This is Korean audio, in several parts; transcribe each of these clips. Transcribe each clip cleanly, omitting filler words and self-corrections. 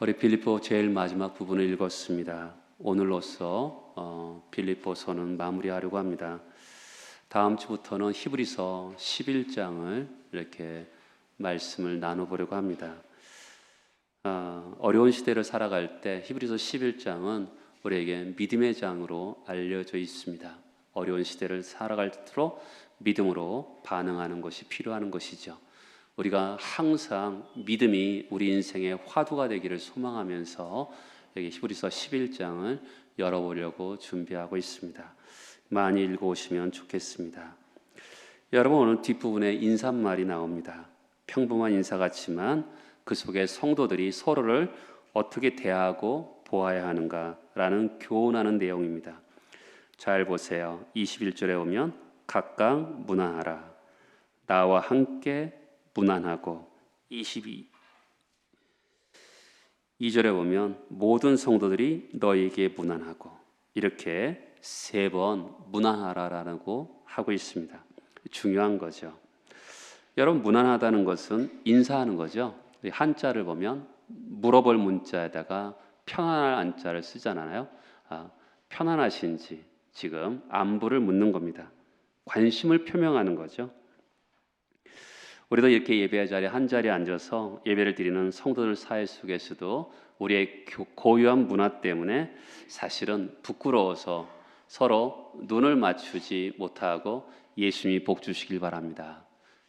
우리 빌립보 제일 마지막 부분을 읽었습니다. 오늘로써 빌립보서는 마무리하려고 합니다. 다음 주부터는 히브리서 11장을 이렇게 말씀을 나눠보려고 합니다. 어려운 시대를 살아갈 때 히브리서 11장은 우리에게 믿음의 장으로 알려져 있습니다. 어려운 시대를 살아갈수록 믿음으로 반응하는 것이 필요한 것이죠. 우리가 항상 믿음이 우리 인생의 화두가 되기를 소망하면서 여기 히브리서 11장을 열어보려고 준비하고 있습니다. 많이 읽어오시면 좋겠습니다. 여러분, 오늘 뒷부분에 인사말이 나옵니다. 평범한 인사 같지만 그 속에 성도들이 서로를 어떻게 대하고 보아야 하는가라는 교훈하는 내용입니다. 잘 보세요. 21절에 오면 각각 문안하라. 나와 함께 문안하고, 22절에 보면 모든 성도들이 너에게 문안하고, 이렇게 3번 문안하라라고 하고 있습니다. 중요한 거죠. 여러분, 문안하다는 것은 인사하는 거죠. 한자를 보면 물어볼 문자에다가 편안할 안자를 쓰잖아요. 편안하신지 지금 안부를 묻는 겁니다. 관심을 표명하는 거죠. 우리도 이렇게 예배 자리에 한 자리에 앉아서 예배를 드리는 성도들 사회 속에서도 우리의 고유한 문화 때문에 사실은 부끄러워서 서로 눈을 맞추지 못하고 예수님이 복 주시길 바랍니다,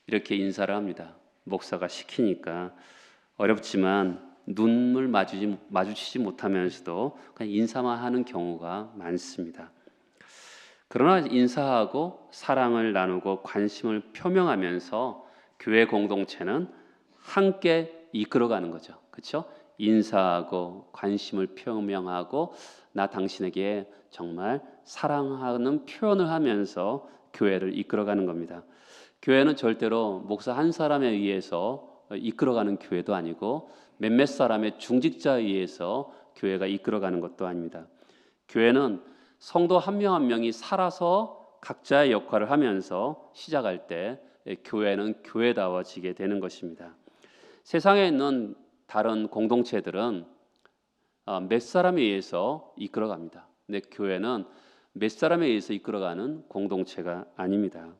이렇게 인사를 합니다. 목사가 시키니까 어렵지만 눈을 마주치지 못하면서도 그냥 인사만 하는 경우가 많습니다. 그러나 인사하고 사랑을 나누고 관심을 표명하면서 교회 공동체는 함께 이끌어가는 거죠. 그렇죠? 인사하고 관심을 표명하고 나 당신에게 정말 사랑하는 표현을 하면서 교회를 이끌어가는 겁니다. 교회는 절대로 목사 한 사람에 의해서 이끌어가는 교회도 아니고 몇몇 사람의 중직자에 의해서 교회가 이끌어가는 것도 아닙니다. 교회는 성도 한 명 한 명이 살아서 각자의 역할을 하면서 시작할 때 교회는 교회다워지게 되는 것입니다. 세상에 있는 다른 공동체들은 몇 사람에 의해서 이끌어갑니다. 근데 교회는 몇 사람에 의해서 이끌어가는 공동체가 아닙니다.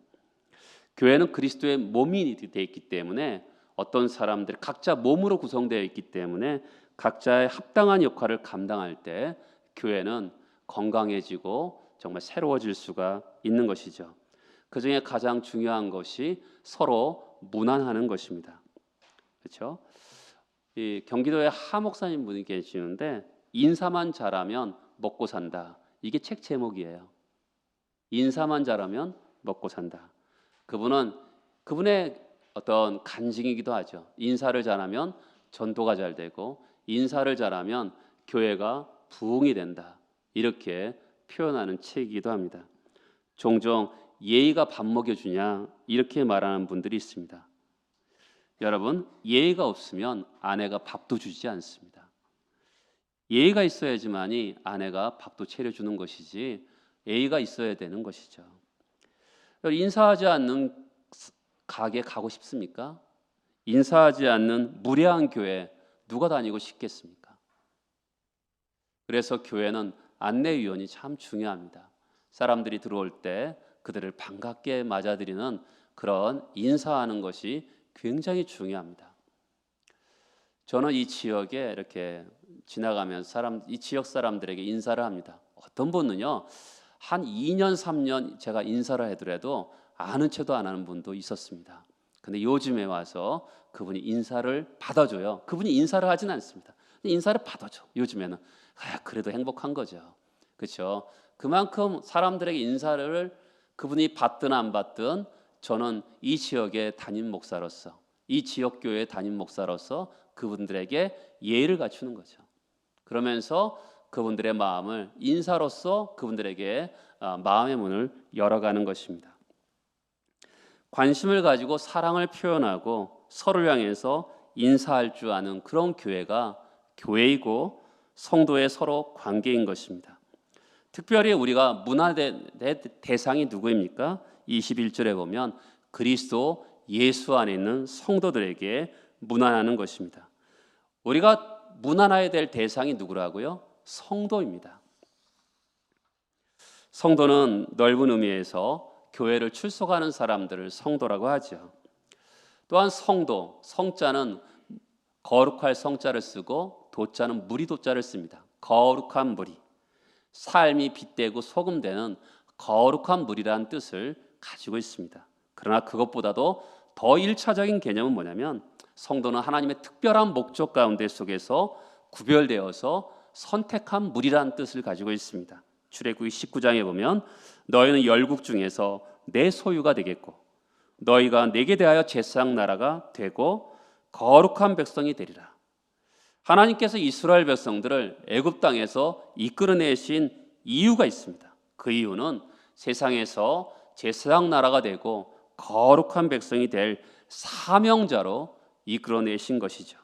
교회는 그리스도의 몸이 되어 있기 때문에 어떤 사람들 각자 몸으로 구성되어 있기 때문에 각자의 합당한 역할을 감당할 때 교회는 건강해지고 정말 새로워질 수가 있는 것이죠. 그 중에 가장 중요한 것이 서로 문안하는 것입니다. 그렇죠? 이 경기도에 하 목사님 분이 계시는데 인사만 잘하면 먹고 산다. 이게 책 제목이에요. 인사만 잘하면 먹고 산다. 그분의 어떤 간증이기도 하죠. 인사를 잘하면 전도가 잘 되고 인사를 잘하면 교회가 부흥이 된다, 이렇게 표현하는 책이기도 합니다. 종종 예의가 밥 먹여주냐 이렇게 말하는 분들이 있습니다. 여러분, 예의가 없으면 아내가 밥도 주지 않습니다. 예의가 있어야지만이 아내가 밥도 차려주는 것이지 예의가 있어야 되는 것이죠. 인사하지 않는 가게 가고 싶습니까? 인사하지 않는 무례한 교회 누가 다니고 싶겠습니까? 그래서 교회는 안내위원이 참 중요합니다. 사람들이 들어올 때 그들을 반갑게 맞아들이는 그런 인사하는 것이 굉장히 중요합니다. 저는 이 지역에 이렇게 지나가면서 이 지역 사람들에게 인사를 합니다. 어떤 분은요, 한 2년, 3년 제가 인사를 해더라도 아는 척도 안 하는 분도 있었습니다. 근데 요즘에 와서 그분이 인사를 받아줘요. 그분이 인사를 하진 않습니다. 인사를 받아줘. 요즘에는 그래도 행복한 거죠. 그렇죠? 그만큼 사람들에게 인사를 그분이 받든 안 받든 저는 이 지역의 담임 목사로서, 이 지역 교회의 담임 목사로서 그분들에게 예의를 갖추는 거죠. 그러면서 그분들의 마음을 인사로서 그분들에게 마음의 문을 열어가는 것입니다. 관심을 가지고 사랑을 표현하고 서로를 향해서 인사할 줄 아는 그런 교회가 교회이고 성도의 서로 관계인 것입니다. 특별히 우리가 문화의 대상이 누구입니까? 21절에 보면 그리스도 예수 안에 있는 성도들에게 문안하는 것입니다. 우리가 무난해야 될 대상이 누구라고요? 성도입니다. 성도는 넓은 의미에서 교회를 출석하는 사람들을 성도라고 하죠. 또한 성도, 성자는 거룩할 성자를 쓰고 도자는 무리도자를 씁니다. 거룩한 무리, 삶이 빗대고 소금되는 거룩한 무리라는 뜻을 가지고 있습니다. 그러나 그것보다도 더 1차적인 개념은 뭐냐면 성도는 하나님의 특별한 목적 가운데 속에서 구별되어서 선택한 무리라는 뜻을 가지고 있습니다. 출애굽기 19장에 보면 너희는 열국 중에서 내 소유가 되겠고 너희가 내게 대하여 제사장 나라가 되고 거룩한 백성이 되리라. 하나님께서 이스라엘 백성들을 애굽 땅에서 이끌어내신 이유가 있습니다. 그 이유는 세상에서 제사장 나라가 되고 거룩한 백성이 될 사명자로 이끌어내신 것이죠.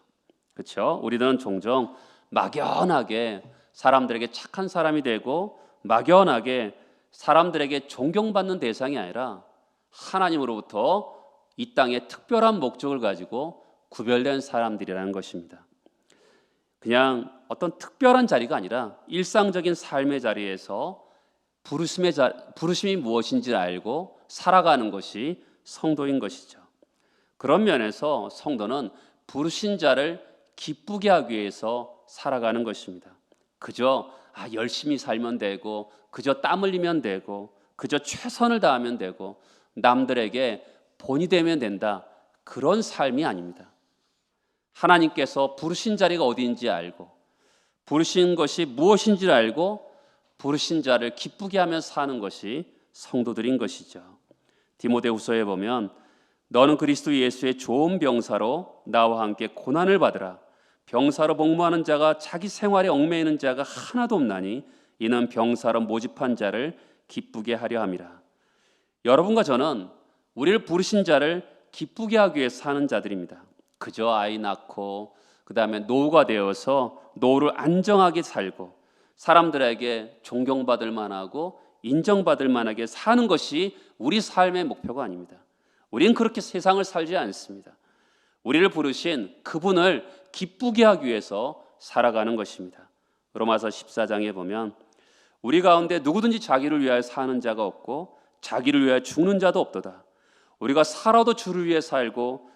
그렇죠? 우리들은 종종 막연하게 사람들에게 착한 사람이 되고 막연하게 사람들에게 존경받는 대상이 아니라 하나님으로부터 이 땅에 특별한 목적을 가지고 구별된 사람들이라는 것입니다. 그냥 어떤 특별한 자리가 아니라 일상적인 삶의 자리에서 부르심이 무엇인지 알고 살아가는 것이 성도인 것이죠. 그런 면에서 성도는 부르신 자를 기쁘게 하기 위해서 살아가는 것입니다. 그저 열심히 살면 되고 그저 땀 흘리면 되고 그저 최선을 다하면 되고 남들에게 본이 되면 된다, 그런 삶이 아닙니다. 하나님께서 부르신 자리가 어디인지 알고 부르신 것이 무엇인지를 알고 부르신 자를 기쁘게 하며 사는 것이 성도들인 것이죠. 디모데후서에 보면 너는 그리스도 예수의 좋은 병사로 나와 함께 고난을 받으라. 병사로 복무하는 자가 자기 생활에 얽매이는 자가 하나도 없나니 이는 병사로 모집한 자를 기쁘게 하려 함이라. 여러분과 저는 우리를 부르신 자를 기쁘게 하기 위해 사는 자들입니다. 그저 아이 낳고 그 다음에 노후가 되어서 노후를 안정하게 살고 사람들에게 존경받을 만하고 인정받을 만하게 사는 것이 우리 삶의 목표가 아닙니다. 우리는 그렇게 세상을 살지 않습니다. 우리를 부르신 그분을 기쁘게 하기 위해서 살아가는 것입니다. 로마서 14장에 보면 우리 가운데 누구든지 자기를 위하여 사는 자가 없고 자기를 위하여 죽는 자도 없도다. 우리가 살아도 주를 위해 살고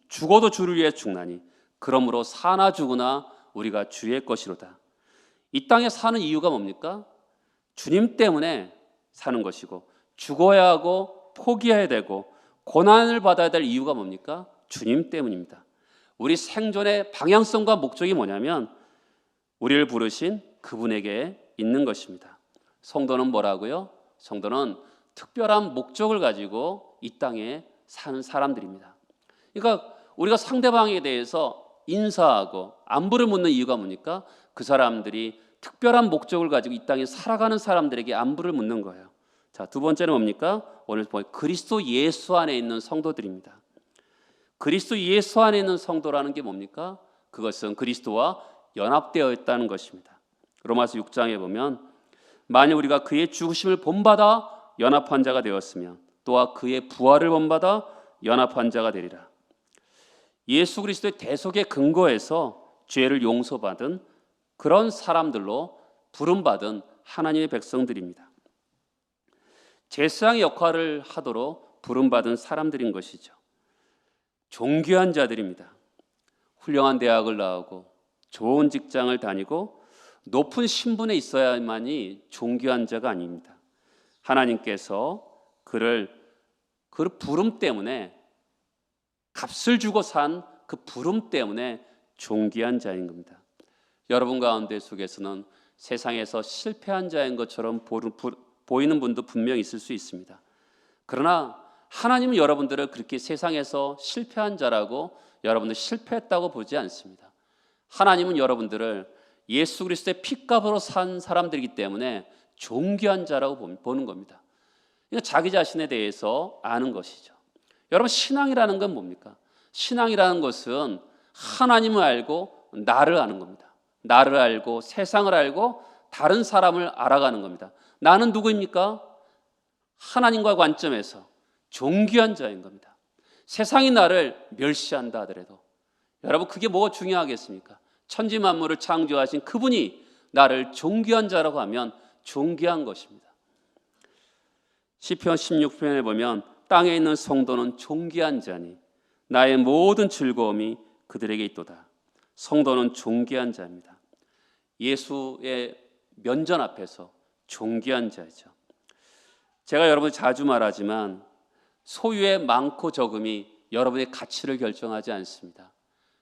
죽어도 주를 위해 죽나니 그러므로 사나 죽으나 우리가 주의 것이로다. 이 땅에 사는 이유가 뭡니까? 주님 때문에 사는 것이고 죽어야 하고 포기해야 되고 고난을 받아야 될 이유가 뭡니까? 주님 때문입니다. 우리 생존의 방향성과 목적이 뭐냐면 우리를 부르신 그분에게 있는 것입니다. 성도는 뭐라고요? 성도는 특별한 목적을 가지고 이 땅에 사는 사람들입니다. 그러니까 우리가 상대방에 대해서 인사하고 안부를 묻는 이유가 뭡니까? 그 사람들이 특별한 목적을 가지고 이 땅에 살아가는 사람들에게 안부를 묻는 거예요. 자, 두 번째는 뭡니까? 오늘 보면 그리스도 예수 안에 있는 성도들입니다. 그리스도 예수 안에 있는 성도라는 게 뭡니까? 그것은 그리스도와 연합되어 있다는 것입니다. 로마서 6장에 보면 만일 우리가 그의 죽으심을 본받아 연합한 자가 되었으면 또한 그의 부활을 본받아 연합한 자가 되리라. 예수 그리스도의 대속의 근거에서 죄를 용서받은 그런 사람들로 부름받은 하나님의 백성들입니다. 제사장의 역할을 하도록 부름받은 사람들인 것이죠. 존귀한 자들입니다. 훌륭한 대학을 나오고 좋은 직장을 다니고 높은 신분에 있어야만이 존귀한 자가 아닙니다. 하나님께서 그 부름 때문에 값을 주고 산 그 부름 때문에 존귀한 자인 겁니다. 여러분 가운데 속에서는 세상에서 실패한 자인 것처럼 보이는 분도 분명히 있을 수 있습니다. 그러나 하나님은 여러분들을 그렇게 세상에서 실패한 자라고 여러분들 실패했다고 보지 않습니다. 하나님은 여러분들을 예수 그리스도의 핏값으로 산 사람들이기 때문에 존귀한 자라고 보는 겁니다. 그러니까 자기 자신에 대해서 아는 것이죠. 여러분, 신앙이라는 건 뭡니까? 신앙이라는 것은 하나님을 알고 나를 아는 겁니다. 나를 알고 세상을 알고 다른 사람을 알아가는 겁니다. 나는 누구입니까? 하나님과 관점에서 존귀한 자인 겁니다. 세상이 나를 멸시한다 하더라도 여러분, 그게 뭐가 중요하겠습니까? 천지 만물을 창조하신 그분이 나를 존귀한 자라고 하면 존귀한 것입니다. 시편 16편에 보면 땅에 있는 성도는 존귀한 자니 나의 모든 즐거움이 그들에게 있도다. 성도는 존귀한 자입니다. 예수의 면전 앞에서 존귀한 자죠. 제가 여러분 자주 말하지만 소유의 많고 적음이 여러분의 가치를 결정하지 않습니다.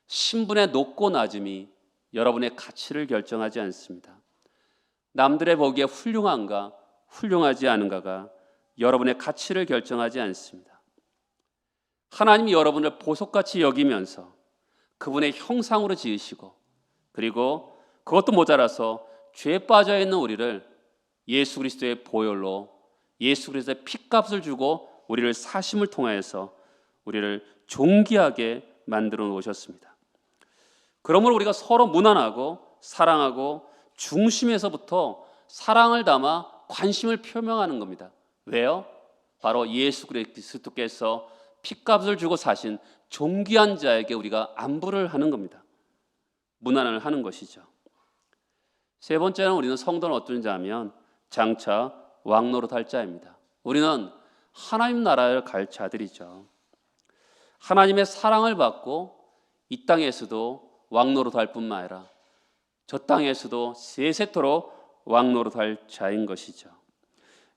신분의 높고 낮음이 여러분의 가치를 결정하지 않습니다. 남들의 보기에 훌륭한가 훌륭하지 않은가가 여러분의 가치를 결정하지 않습니다. 하나님이 여러분을 보석같이 여기면서 그분의 형상으로 지으시고 그리고 그것도 모자라서 죄에 빠져 있는 우리를 예수 그리스도의 보혈로 예수 그리스도의 피값을 주고 우리를 사심을 통하여서 우리를 존귀하게 만들어 놓으셨습니다. 그러므로 우리가 서로 무난하고 사랑하고 중심에서부터 사랑을 담아 관심을 표명하는 겁니다. 왜요? 바로 예수 그리스도께서 피값을 주고 사신 존귀한 자에게 우리가 안부를 하는 겁니다. 문안을 하는 것이죠. 세 번째는 우리는 성도는 어떤 자면 장차 왕노릇할 자입니다. 우리는 하나님 나라를 갈 자들이죠. 하나님의 사랑을 받고 이 땅에서도 왕노릇할 뿐만 아니라 저 땅에서도 세세토록 왕노릇할 자인 것이죠.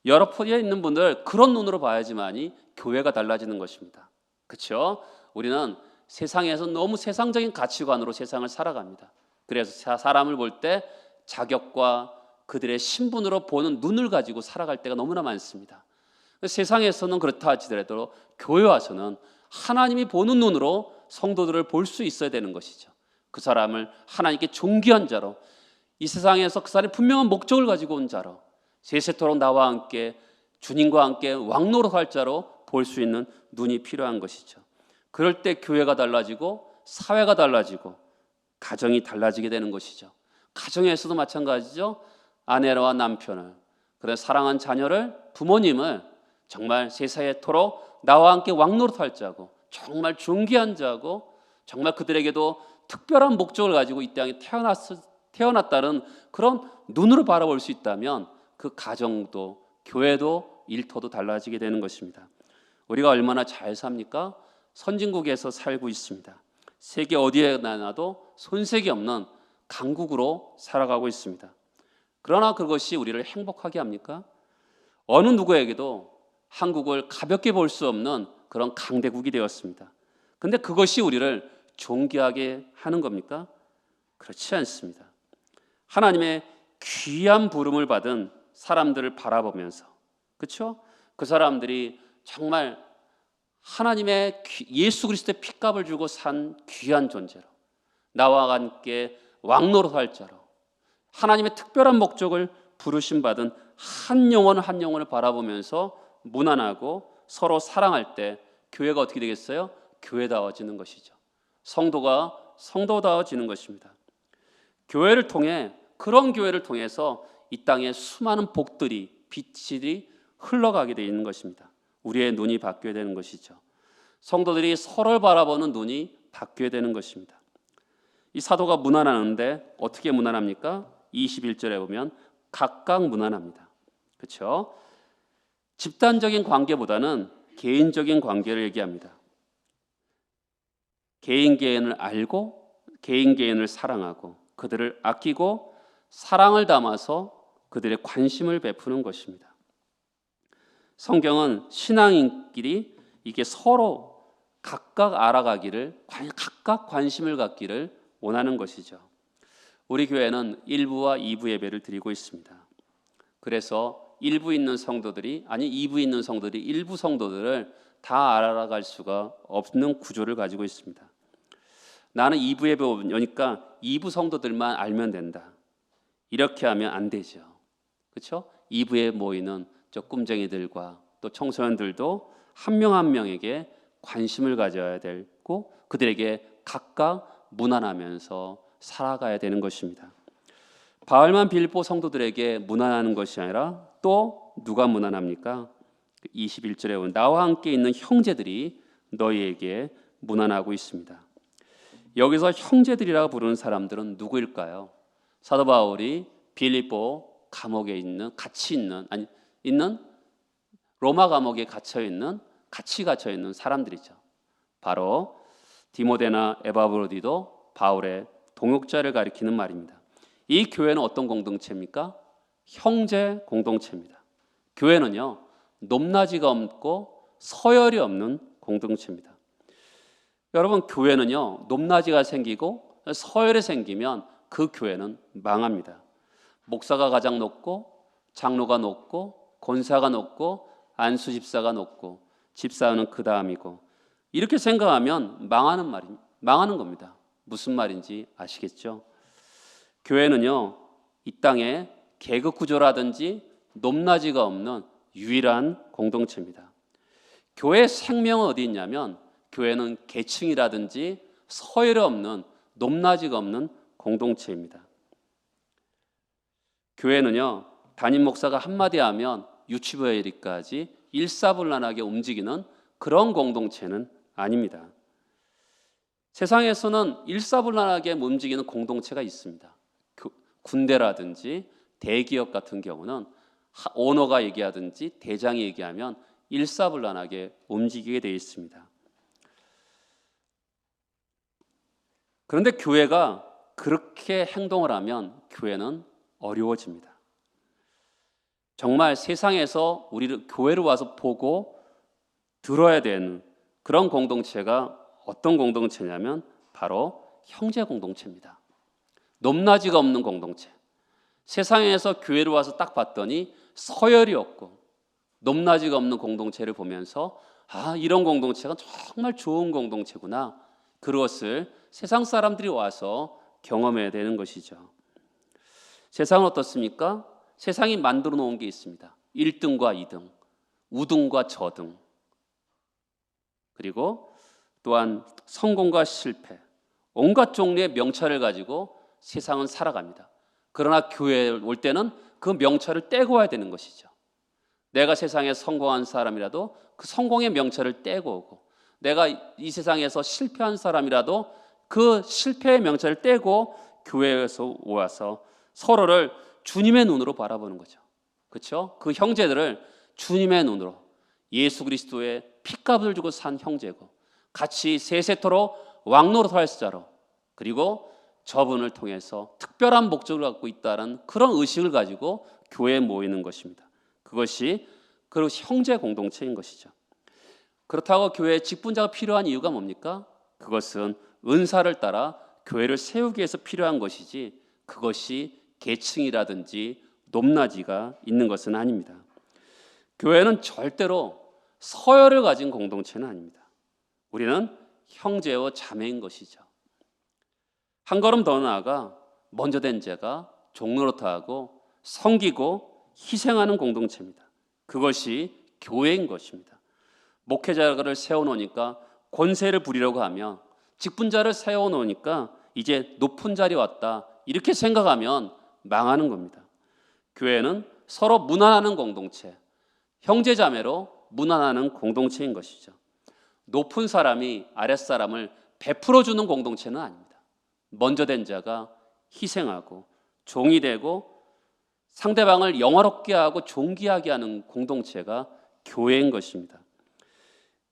여러 포디에 있는 분들 그런 눈으로 봐야지만이 교회가 달라지는 것입니다. 그렇죠? 우리는 세상에서 너무 세상적인 가치관으로 세상을 살아갑니다. 그래서 사람을 볼 때 자격과 그들의 신분으로 보는 눈을 가지고 살아갈 때가 너무나 많습니다. 세상에서는 그렇다 하더라도 교회 와서는 하나님이 보는 눈으로 성도들을 볼 수 있어야 되는 것이죠. 그 사람을 하나님께 존귀한 자로, 이 세상에서 그 사람이 분명한 목적을 가지고 온 자로, 세세토록 나와 함께 주님과 함께 왕노릇할 자로 볼 수 있는 눈이 필요한 것이죠. 그럴 때 교회가 달라지고 사회가 달라지고 가정이 달라지게 되는 것이죠. 가정에서도 마찬가지죠. 아내와 남편을, 그런 사랑한 자녀를, 부모님을 정말 세세토록 나와 함께 왕노릇할 자고 정말 존귀한 자고 정말 그들에게도 특별한 목적을 가지고 이 땅에 태어났다는 그런 눈으로 바라볼 수 있다면 그 가정도 교회도 일터도 달라지게 되는 것입니다. 우리가 얼마나 잘 삽니까? 선진국에서 살고 있습니다. 세계 어디에 나도 손색이 없는 강국으로 살아가고 있습니다. 그러나 그것이 우리를 행복하게 합니까? 어느 누구에게도 한국을 가볍게 볼 수 없는 그런 강대국이 되었습니다. 근데 그것이 우리를 존귀하게 하는 겁니까? 그렇지 않습니다. 하나님의 귀한 부름을 받은 사람들을 바라보면서, 그렇죠? 그 사람들이 정말 하나님의 예수 그리스도의 피값을 주고 산 귀한 존재로, 나와 함께 왕노릇할 자로, 하나님의 특별한 목적을 부르심 받은 한 영혼 한 영혼을 바라보면서 무난하고 서로 사랑할 때 교회가 어떻게 되겠어요? 교회다워지는 것이죠. 성도가 성도다워지는 것입니다. 교회를 통해, 그런 교회를 통해서 이 땅에 수많은 복들이, 빛이 흘러가게 되어 있는 것입니다. 우리의 눈이 바뀌어야 되는 것이죠. 성도들이 서로를 바라보는 눈이 바뀌어야 되는 것입니다. 이 사도가 문안하는데 어떻게 문안합니까? 21절에 보면 각각 문안합니다. 그렇죠? 집단적인 관계보다는 개인적인 관계를 얘기합니다. 개인을 알고 개인을 사랑하고 그들을 아끼고 사랑을 담아서 그들의 관심을 베푸는 것입니다. 성경은 신앙인끼리 이게 서로 각각 알아가기를, 각각 관심을 갖기를 원하는 것이죠. 우리 교회는 1부와 2부 예배를 드리고 있습니다. 그래서 1부 있는 성도들이, 아니 2부 있는 성도들이 1부 성도들을 다 알아갈 수가 없는 구조를 가지고 있습니다. 나는 2부 예배 오니까 2부 성도들만 알면 된다, 이렇게 하면 안 되죠. 그렇죠? 2부에 모이는 저 꿈쟁이들과 또 청소년들도 한 명 한 명에게 관심을 가져야 되고 그들에게 각각 무난하면서 살아가야 되는 것입니다. 바울만 빌립보 성도들에게 무난하는 것이 아니라 또 누가 무난합니까? 21절에 보면 나와 함께 있는 형제들이 너희에게 무난하고 있습니다. 여기서 형제들이라고 부르는 사람들은 누구일까요? 사도 바울이 빌립보 감옥에 있는 로마 감옥에 같이 갇혀 있는 사람들이죠. 바로 디모데나 에바브로디도 바울의 동역자를 가리키는 말입니다. 이 교회는 어떤 공동체입니까? 형제 공동체입니다. 교회는요, 높낮이가 없고 서열이 없는 공동체입니다. 여러분, 교회는요, 높낮이가 생기고 서열이 생기면 그 교회는 망합니다. 목사가 가장 높고, 장로가 높고, 권사가 높고, 안수 집사가 높고, 집사는 그 다음이고, 이렇게 생각하면 망하는 겁니다. 무슨 말인지 아시겠죠? 교회는요, 이 땅에 계급 구조라든지 높낮이가 없는 유일한 공동체입니다. 교회의 생명은 어디 있냐면, 교회는 계층이라든지 서열이 없는 높낮이가 없는 공동체입니다. 교회는요, 담임 목사가 한마디 하면 유치부회의까지 일사불란하게 움직이는 그런 공동체는 아닙니다. 세상에서는 일사불란하게 움직이는 공동체가 있습니다. 군대라든지 대기업 같은 경우는 오너가 얘기하든지 대장이 얘기하면 일사불란하게 움직이게 되어 있습니다. 그런데 교회가 그렇게 행동을 하면 교회는 어려워집니다. 정말 세상에서 우리를 교회로 와서 보고 들어야 되는 그런 공동체가 어떤 공동체냐면 바로 형제 공동체입니다. 높낮이가 없는 공동체. 세상에서 교회로 와서 딱 봤더니 서열이 없고 높낮이가 없는 공동체를 보면서 이런 공동체가 정말 좋은 공동체구나. 그것을 세상 사람들이 와서 경험해야 되는 것이죠. 세상은 어떻습니까? 세상이 만들어 놓은 게 있습니다. 1등과 2등, 우등과 저등, 그리고 또한 성공과 실패, 온갖 종류의 명찰을 가지고 세상은 살아갑니다. 그러나 교회에 올 때는 그 명찰을 떼고 와야 되는 것이죠. 내가 세상에 성공한 사람이라도 그 성공의 명찰을 떼고 오고, 내가 이 세상에서 실패한 사람이라도 그 실패의 명찰을 떼고 교회에서 와서 서로를 주님의 눈으로 바라보는 거죠. 그렇죠? 그 형제들을 주님의 눈으로, 예수 그리스도의 핏값을 주고 산 형제고, 같이 세세토록 왕노릇할 자로, 그리고 저분을 통해서 특별한 목적을 갖고 있다는 그런 의식을 가지고 교회에 모이는 것입니다. 그것이 그 형제 공동체인 것이죠. 그렇다고 교회에 직분자가 필요한 이유가 뭡니까? 그것은 은사를 따라 교회를 세우기 위해서 필요한 것이지, 그것이 계층이라든지 높낮이가 있는 것은 아닙니다. 교회는 절대로 서열을 가진 공동체는 아닙니다. 우리는 형제와 자매인 것이죠. 한 걸음 더 나아가 먼저 된 자가 종노릇하고 섬기고 희생하는 공동체입니다. 그것이 교회인 것입니다. 목회자를 세워놓으니까 권세를 부리려고 하면, 직분자를 세워놓으니까 이제 높은 자리 왔다, 이렇게 생각하면 망하는 겁니다. 교회는 서로 문안하는 공동체, 형제자매로 문안하는 공동체인 것이죠. 높은 사람이 아랫사람을 베풀어주는 공동체는 아닙니다. 먼저 된 자가 희생하고 종이 되고 상대방을 영화롭게 하고 존귀하게 하는 공동체가 교회인 것입니다.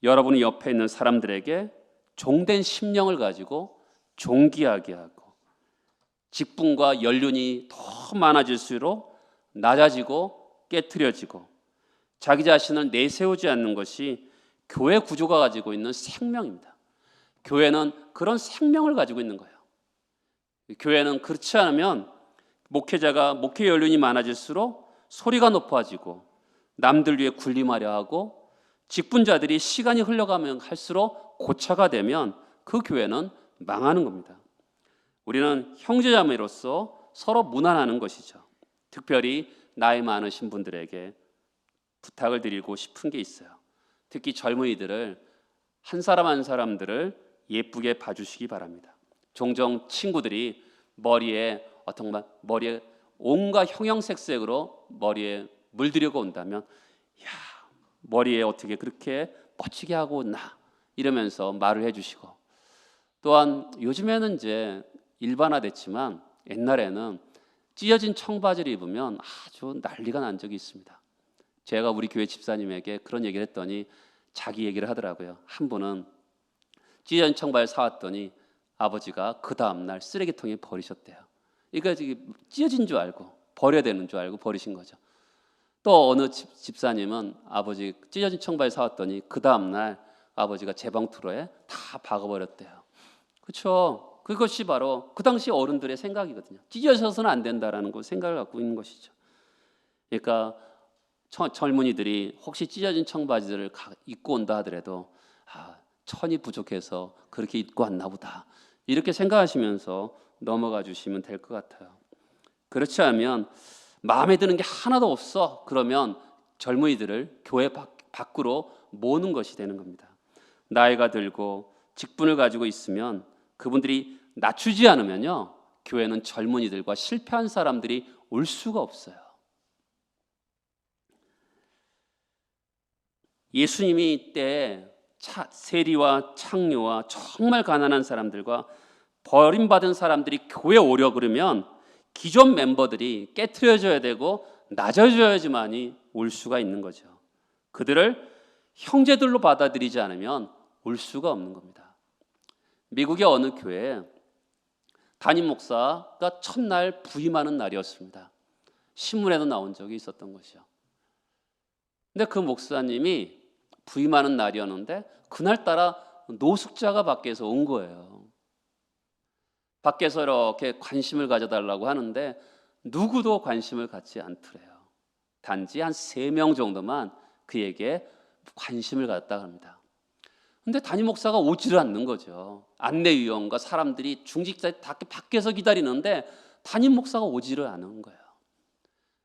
여러분이 옆에 있는 사람들에게 종된 심령을 가지고 존귀하게 하고, 직분과 연륜이 더 많아질수록 낮아지고 깨트려지고 자기 자신을 내세우지 않는 것이 교회 구조가 가지고 있는 생명입니다. 교회는 그런 생명을 가지고 있는 거예요. 교회는 그렇지 않으면 목회자가 목회 연륜이 많아질수록 소리가 높아지고 남들 위해 군림하려 하고, 직분자들이 시간이 흘러가면 할수록 고차가 되면 그 교회는 망하는 겁니다. 우리는 형제자매로서 서로 문안하는 것이죠. 특별히 나이 많으신 분들에게 부탁을 드리고 싶은 게 있어요. 특히 젊은이들을 한 사람 한 사람들을 예쁘게 봐주시기 바랍니다. 종종 친구들이 머리에 온갖 형형색색으로 머리에 물들이고 온다면, 야, 머리에 어떻게 그렇게 멋지게 하고 온나, 이러면서 말을 해주시고, 또한 요즘에는 이제 일반화됐지만 옛날에는 찢어진 청바지를 입으면 아주 난리가 난 적이 있습니다. 제가 우리 교회 집사님에게 그런 얘기를 했더니 자기 얘기를 하더라고요. 한 분은 찢어진 청바지를 사왔더니 아버지가 그 다음날 쓰레기통에 버리셨대요. 이거 찢어진 줄 알고 버려야 되는 줄 알고 버리신 거죠. 또 어느 집사님은 아버지 찢어진 청바지 사왔더니 그 다음날 아버지가 재봉틀에 다 박아버렸대요. 그렇죠? 그것이 바로 그 당시 어른들의 생각이거든요. 찢어져서는 안 된다라는 그 생각을 갖고 있는 것이죠. 그러니까 젊은이들이 혹시 찢어진 청바지를 입고 온다 하더라도 천이 부족해서 그렇게 입고 왔나 보다 이렇게 생각하시면서 넘어가 주시면 될 것 같아요. 그렇지 않으면 마음에 드는 게 하나도 없어 그러면 젊은이들을 교회 밖으로 모으는 것이 되는 겁니다. 나이가 들고 직분을 가지고 있으면 그분들이 낮추지 않으면요 교회는 젊은이들과 실패한 사람들이 올 수가 없어요. 예수님이 때 세리와 창녀와 정말 가난한 사람들과 버림받은 사람들이 교회에 오려 그러면 기존 멤버들이 깨트려져야 되고 낮아져야지만이 올 수가 있는 거죠. 그들을 형제들로 받아들이지 않으면 올 수가 없는 겁니다. 미국의 어느 교회에 담임 목사가 첫날 부임하는 날이었습니다. 신문에도 나온 적이 있었던 것이죠. 근데 그 목사님이 부임하는 날이었는데 그날따라 노숙자가 밖에서 온 거예요. 밖에서 이렇게 관심을 가져달라고 하는데 누구도 관심을 갖지 않더래요. 단지 한 3명 정도만 그에게 관심을 갖다 합니다. 근데 담임 목사가 오지를 않는 거죠. 안내위원과 사람들이 중직자들이 다 밖에서 기다리는데 담임 목사가 오지를 않은 거예요.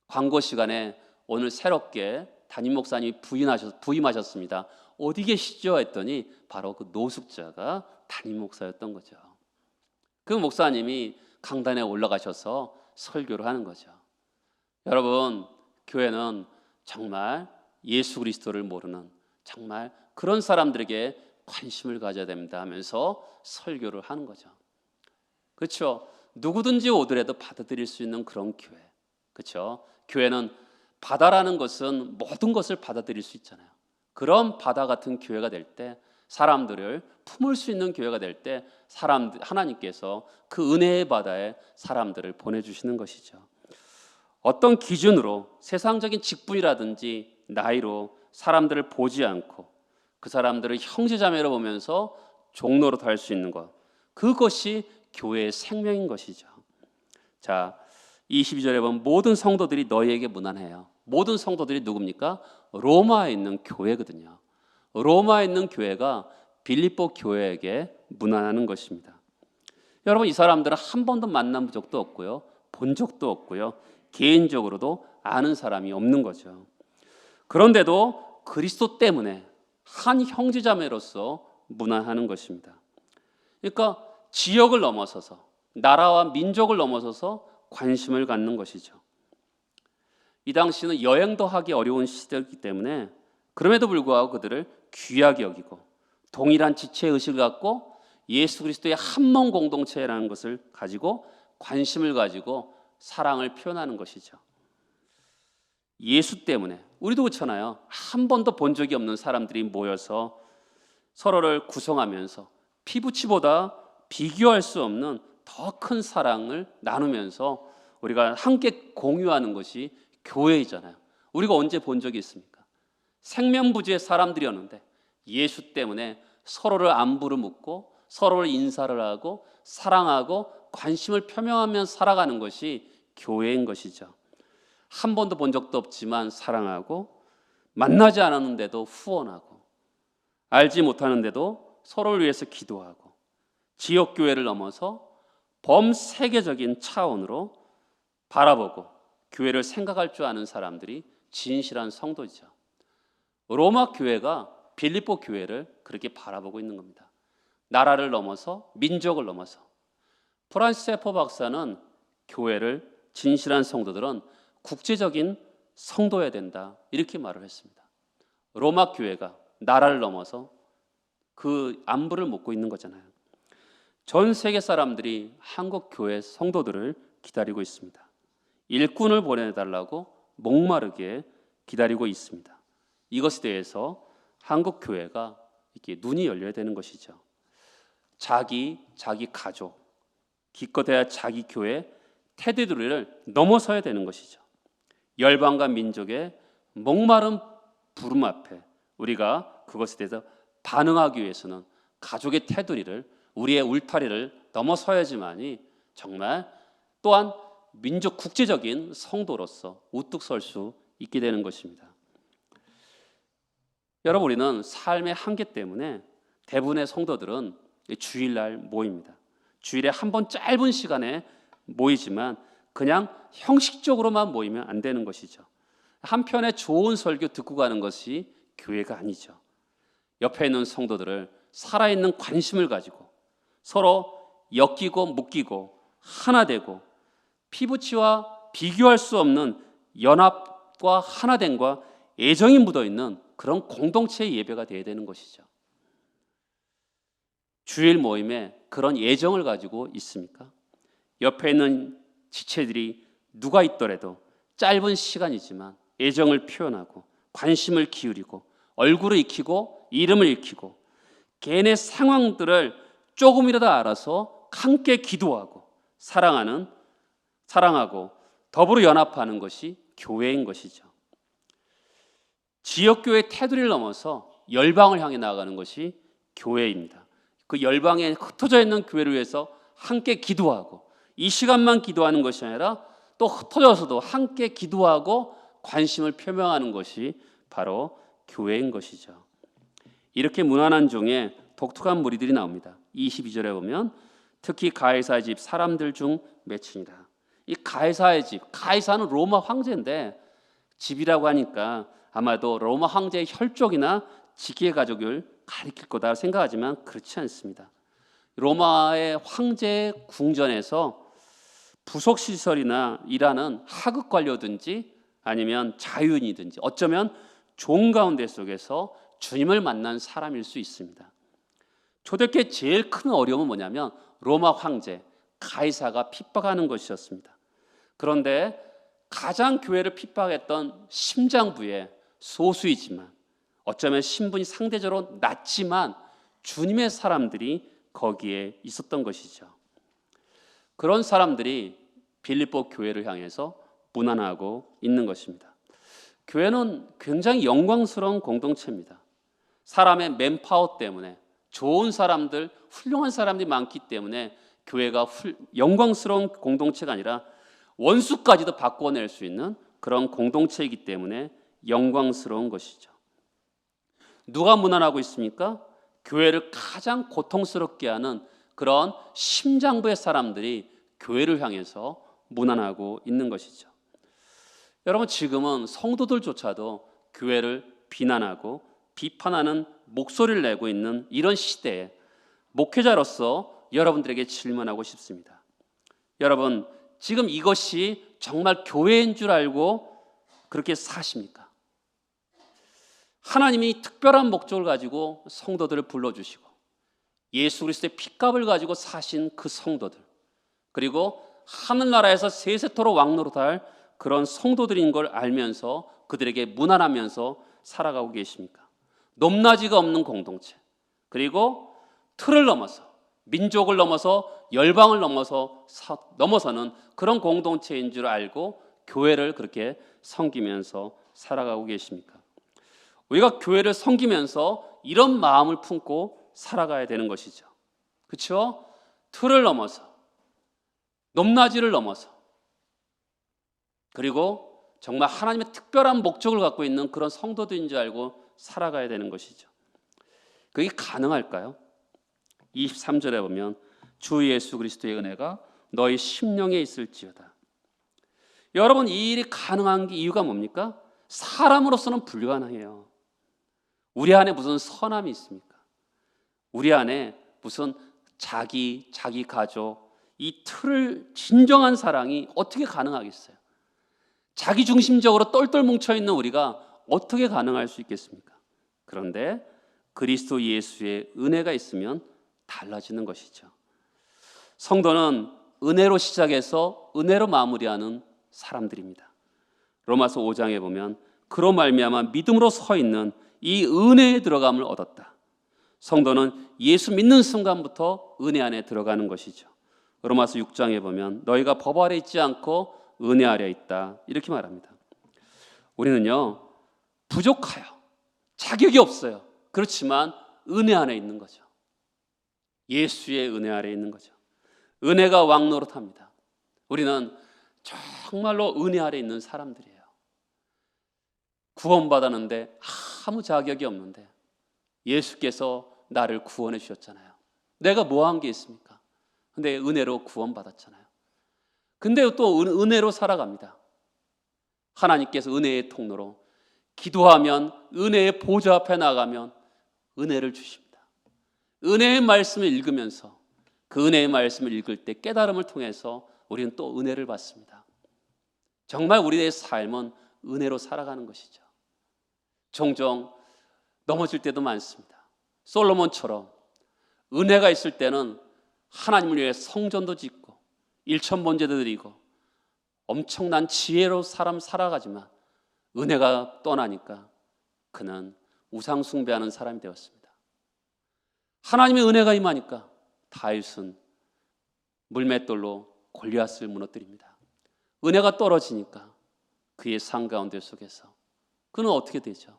광고 시간에 오늘 새롭게 담임 목사님이 부임하셨습니다. 어디 계시죠? 했더니 바로 그 노숙자가 담임 목사였던 거죠. 그 목사님이 강단에 올라가셔서 설교를 하는 거죠. 여러분, 교회는 정말 예수 그리스도를 모르는 정말 그런 사람들에게 관심을 가져야 됩니다 하면서 설교를 하는 거죠. 그렇죠? 누구든지 오더라도 받아들일 수 있는 그런 교회. 그렇죠? 교회는 바다라는 것은 모든 것을 받아들일 수 있잖아요. 그런 바다 같은 교회가 될 때 사람들을 품을 수 있는 교회가 될 때 하나님께서 그 은혜의 바다에 사람들을 보내주시는 것이죠. 어떤 기준으로 세상적인 직분이라든지 나이로 사람들을 보지 않고 그 사람들을 형제자매로 보면서 종로로 달 수 있는 것, 그것이 교회의 생명인 것이죠. 자, 22절에 보면 모든 성도들이 너희에게 문안해요. 모든 성도들이 누굽니까? 로마에 있는 교회거든요. 로마에 있는 교회가 빌립보 교회에게 문안하는 것입니다. 여러분, 이 사람들은 한 번도 만난 적도 없고요, 본 적도 없고요, 개인적으로도 아는 사람이 없는 거죠. 그런데도 그리스도 때문에 한 형제자매로서 문안하는 것입니다. 그러니까 지역을 넘어서서 나라와 민족을 넘어서서 관심을 갖는 것이죠. 이 당시는 여행도 하기 어려운 시대이기 때문에 그럼에도 불구하고 그들을 귀하게 여기고 동일한 지체의식을 갖고 예수 그리스도의 한 몸 공동체라는 것을 가지고 관심을 가지고 사랑을 표현하는 것이죠. 예수 때문에 우리도 그렇잖아요. 한 번도 본 적이 없는 사람들이 모여서 서로를 구성하면서 피부치보다 비교할 수 없는 더 큰 사랑을 나누면서 우리가 함께 공유하는 것이 교회이잖아요. 우리가 언제 본 적이 있습니까? 생명부지의 사람들이었는데 예수 때문에 서로를 안부를 묻고 서로를 인사를 하고 사랑하고 관심을 표명하면서 살아가는 것이 교회인 것이죠. 한 번도 본 적도 없지만 사랑하고 만나지 않았는데도 후원하고 알지 못하는데도 서로를 위해서 기도하고 지역교회를 넘어서 범세계적인 차원으로 바라보고 교회를 생각할 줄 아는 사람들이 진실한 성도죠. 로마 교회가 빌립보 교회를 그렇게 바라보고 있는 겁니다. 나라를 넘어서 민족을 넘어서 프란시스 세포 박사는 교회를 진실한 성도들은 국제적인 성도여야 된다 이렇게 말을 했습니다. 로마 교회가 나라를 넘어서 그 안부를 묻고 있는 거잖아요. 전 세계 사람들이 한국 교회 성도들을 기다리고 있습니다. 일꾼을 보내달라고 목마르게 기다리고 있습니다. 이것에 대해서 한국 교회가 이렇게 눈이 열려야 되는 것이죠. 자기 가족, 기껏해야 자기 교회 테두리를 넘어서야 되는 것이죠. 열방과 민족의 목마른 부름 앞에 우리가 그것에 대해서 반응하기 위해서는 가족의 테두리를, 우리의 울타리를 넘어서야지만이 정말 또한 민족 국제적인 성도로서 우뚝 설 수 있게 되는 것입니다. 여러분, 우리는 삶의 한계 때문에 대부분의 성도들은 주일날 모입니다. 주일에 한 번 짧은 시간에 모이지만 그냥 형식적으로만 모이면 안 되는 것이죠. 한편의 좋은 설교 듣고 가는 것이 교회가 아니죠. 옆에 있는 성도들을 살아있는 관심을 가지고 서로 엮이고 묶이고 하나 되고 피부치와 비교할 수 없는 연합과 하나됨과 애정이 묻어있는 그런 공동체의 예배가 되어야 되는 것이죠. 주일 모임에 그런 애정을 가지고 있습니까? 옆에 있는 지체들이 누가 있더라도 짧은 시간이지만 애정을 표현하고 관심을 기울이고 얼굴을 익히고 이름을 익히고 개인의 상황들을 조금이라도 알아서 함께 기도하고 사랑하고 더불어 연합하는 것이 교회인 것이죠. 지역교회 테두리를 넘어서 열방을 향해 나아가는 것이 교회입니다. 그 열방에 흩어져 있는 교회를 위해서 함께 기도하고 이 시간만 기도하는 것이 아니라 또 흩어져서도 함께 기도하고 관심을 표명하는 것이 바로 교회인 것이죠. 이렇게 무난한 중에 독특한 무리들이 나옵니다. 22절에 보면 특히 가이사의 집 사람들 중 몇이니라. 이 가이사의 집, 가이사는 로마 황제인데 집이라고 하니까 아마도 로마 황제의 혈족이나 직계 가족을 가리킬 거다 생각하지만 그렇지 않습니다. 로마의 황제 궁전에서 부속 시설이나 일하는 하급 관료든지 아니면 자유인이든지 어쩌면 종 가운데 속에서 주님을 만난 사람일 수 있습니다. 초대교회 제일 큰 어려움은 뭐냐면 로마 황제 가이사가 핍박하는 것이었습니다. 그런데 가장 교회를 핍박했던 심장부의 소수이지만 어쩌면 신분이 상대적으로 낮지만 주님의 사람들이 거기에 있었던 것이죠. 그런 사람들이 빌립보 교회를 향해서 문안하고 있는 것입니다. 교회는 굉장히 영광스러운 공동체입니다. 사람의 맨파워 때문에 좋은 사람들, 훌륭한 사람들이 많기 때문에 교회가 영광스러운 공동체가 아니라 원수까지도 바꿔낼 수 있는 그런 공동체이기 때문에 영광스러운 것이죠. 누가 문안하고 있습니까? 교회를 가장 고통스럽게 하는 그런 심장부의 사람들이 교회를 향해서 문안하고 있는 것이죠. 여러분, 지금은 성도들조차도 교회를 비난하고 비판하는 목소리를 내고 있는 이런 시대에 목회자로서 여러분들에게 질문하고 싶습니다. 여러분, 지금 이것이 정말 교회인 줄 알고 그렇게 사십니까? 하나님이 특별한 목적을 가지고 성도들을 불러주시고 예수 그리스도의 핏값을 가지고 사신 그 성도들, 그리고 하늘나라에서 세세토록 왕노릇할 그런 성도들인 걸 알면서 그들에게 문안하면서 살아가고 계십니까? 높낮이가 없는 공동체, 그리고 틀을 넘어서 민족을 넘어서 열방을 넘어서는 그런 공동체인 줄 알고 교회를 그렇게 섬기면서 살아가고 계십니까? 우리가 교회를 섬기면서 이런 마음을 품고 살아가야 되는 것이죠. 그렇죠? 틀을 넘어서, 높낮이를 넘어서, 그리고 정말 하나님의 특별한 목적을 갖고 있는 그런 성도들인 줄 알고 살아가야 되는 것이죠. 그게 가능할까요? 23절에 보면 주 예수 그리스도의 은혜가 너희 심령에 있을지어다. 여러분, 이 일이 가능한 이유가 뭡니까? 사람으로서는 불가능해요. 우리 안에 무슨 선함이 있습니까? 우리 안에 무슨 자기 가족, 이 틀을 진정한 사랑이 어떻게 가능하겠어요? 자기 중심적으로 똘똘 뭉쳐있는 우리가 어떻게 가능할 수 있겠습니까? 그런데 그리스도 예수의 은혜가 있으면 달라지는 것이죠. 성도는 은혜로 시작해서 은혜로 마무리하는 사람들입니다. 로마서 5장에 보면 그로 말미암아 믿음으로 서 있는 이 은혜에 들어감을 얻었다. 성도는 예수 믿는 순간부터 은혜 안에 들어가는 것이죠. 로마서 6장에 보면 너희가 법 아래 있지 않고 은혜 아래 있다 이렇게 말합니다. 우리는요 부족해요. 자격이 없어요. 그렇지만 은혜 안에 있는 거죠. 예수의 은혜 아래 있는 거죠. 은혜가 왕노릇합니다. 우리는 정말로 은혜 아래 있는 사람들이에요. 구원받았는데 아무 자격이 없는데 예수께서 나를 구원해 주셨잖아요. 내가 뭐 한 게 있습니까? 근데 은혜로 구원받았잖아요. 근데 또 은혜로 살아갑니다. 하나님께서 은혜의 통로로 기도하면 은혜의 보좌 앞에 나가면 은혜를 주십니다. 은혜의 말씀을 읽으면서 그 은혜의 말씀을 읽을 때 깨달음을 통해서 우리는 또 은혜를 받습니다. 정말 우리의 삶은 은혜로 살아가는 것이죠. 종종 넘어질 때도 많습니다. 솔로몬처럼 은혜가 있을 때는 하나님을 위해 성전도 짓고 일천번제도 드리고 엄청난 지혜로 사람 살아가지만 은혜가 떠나니까 그는 우상 숭배하는 사람이 되었습니다. 하나님의 은혜가 임하니까 다윗은 물맷돌로 골리앗을 무너뜨립니다. 은혜가 떨어지니까 그의 삶 가운데 속에서 그는 어떻게 되죠?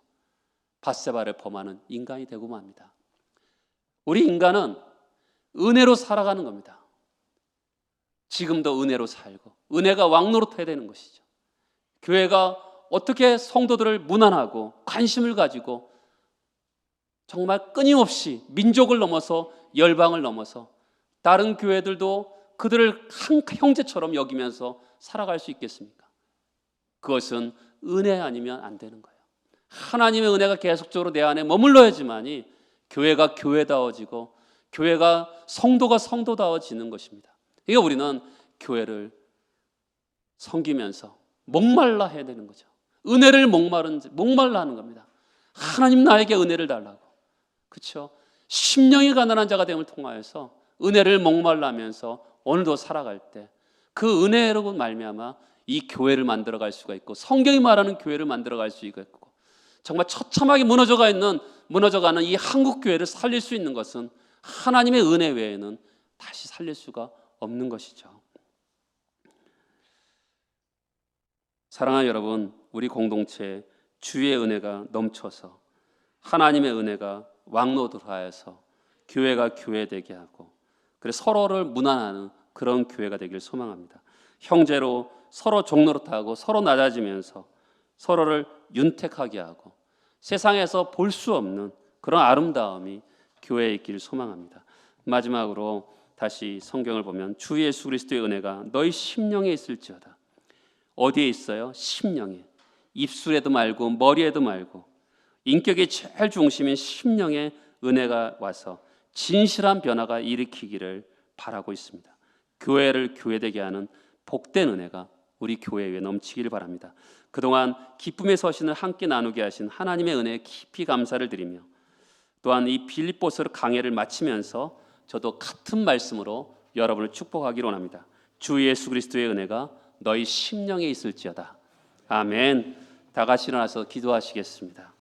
밧세바를 범하는 인간이 되고 맙니다. 우리 인간은 은혜로 살아가는 겁니다. 지금도 은혜로 살고 은혜가 왕노릇해야 되는 것이죠. 교회가 어떻게 성도들을 문안하고 관심을 가지고 정말 끊임없이 민족을 넘어서 열방을 넘어서 다른 교회들도 그들을 한 형제처럼 여기면서 살아갈 수 있겠습니까? 그것은 은혜 아니면 안 되는 거예요. 하나님의 은혜가 계속적으로 내 안에 머물러야지만이 교회가 교회다워지고 교회가 성도가 성도다워지는 것입니다. 그러니까 우리는 교회를 섬기면서 목말라 해야 되는 거죠. 은혜를 목말라 하는 겁니다. 하나님 나에게 은혜를 달라고. 그렇죠? 심령이 가난한 자가 됨을 통하여서 은혜를 목말라 하면서 오늘도 살아갈 때 그 은혜로 말미암아 이 교회를 만들어갈 수가 있고 성경이 말하는 교회를 만들어갈 수 있고 정말 처참하게 무너져가는 이 한국 교회를 살릴 수 있는 것은 하나님의 은혜 외에는 다시 살릴 수가 없는 것이죠. 사랑하는 여러분, 우리 공동체에 주의 은혜가 넘쳐서 하나님의 은혜가 왕노릇하여서 교회가 교회되게 하고 그래서 서로를 문안하는 그런 교회가 되길 소망합니다. 형제로 서로 종노릇하고 서로 낮아지면서 서로를 윤택하게 하고 세상에서 볼 수 없는 그런 아름다움이 교회에 있기를 소망합니다. 마지막으로 다시 성경을 보면 주 예수 그리스도의 은혜가 너희 심령에 있을지어다. 어디에 있어요? 심령에. 입술에도 말고 머리에도 말고 인격의 제일 중심인 심령에 은혜가 와서 진실한 변화가 일으키기를 바라고 있습니다. 교회를 교회되게 하는 복된 은혜가 우리 교회에 넘치기를 바랍니다. 그동안 기쁨의 서신을 함께 나누게 하신 하나님의 은혜에 깊이 감사를 드리며 또한 이 빌립보서 강해를 마치면서 저도 같은 말씀으로 여러분을 축복하기를 원합니다. 주 예수 그리스도의 은혜가 너희 심령에 있을지어다. 아멘. 다 같이 일어나서 기도하시겠습니다.